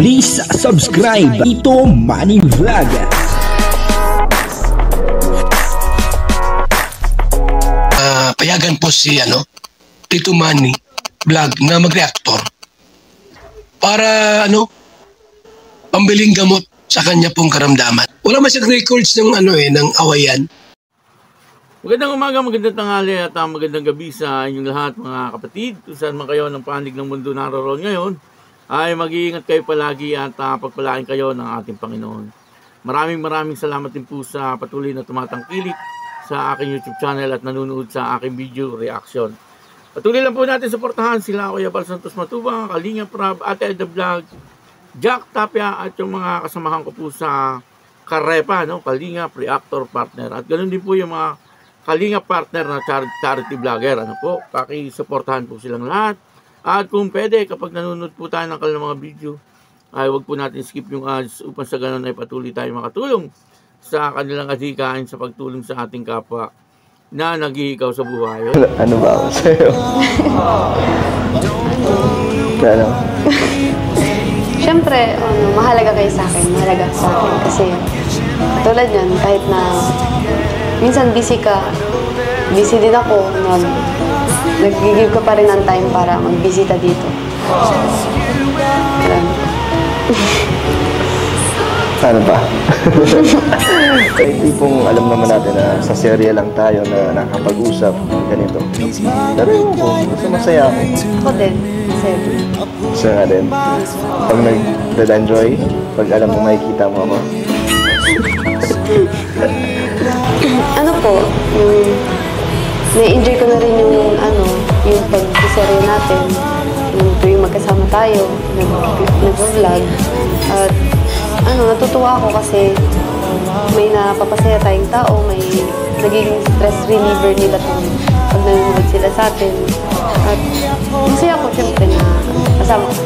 Please subscribe Tito Manny Vlog. Payagan po si Tito Manny Vlog na mag-reactor para pambiling gamot sa kanya pong karamdaman. Wala man siyang records ng ng awayan. Magandang umaga, magandang tanghali at magandang gabi sa inyong lahat mga kapatid. Kung saan man kayo ng panig ng mundo naroon ngayon, ay mag-iingat kayo palagi at pagpalain kayo ng ating Panginoon. Maraming salamat din po sa patuloy na tumatangkilik sa aking YouTube channel at nanonood sa aking video reaction. Patuloy lang po natin suportahan sila Kuya Bal Santos Matubang, Kalinga Prab, Ate Eda Vlog, Jack Tapia at yung mga kasamahan ko po sa Karepa, Kalinga Reactor Partner. At ganoon din po yung mga Kalinga Partner na charity vlogger. Paki-suportahan po silang lahat. At kung pwede, kapag nanonood po tayo ng kanilang mga video, ay wag po natin skip yung ads upang sa ganun ay patuloy tayo makatulong sa kanilang adhikain sa pagtulong sa ating kapwa na naghihikaw sa buhay. Ano ba ako sa'yo? Ano? Siyempre, mahalaga kayo sa akin. Mahalaga sa akin. Kasi tulad yan, kahit na minsan busy ka, busy din ako, nag-give ka pa rin ng time para magbisita dito. Ano ba? Kahit tipong alam naman natin na sa serye lang tayo na nakapag-usap ganito. Pero yun ko, basta masaya ako. Ako din, masaya din. Masaya nga din. Pag nag-enjoy, pag alam mo makikita mo ako. Ano po, na-enjoy ko na rin yung pag-serye natin. Yung tuwing magkasama tayo, nag-vlog. At natutuwa ako kasi may napapasaya tayong tao, may naging stress reliever nila pag nanonood sila sa atin. At masaya ako siyempre na kasama ko.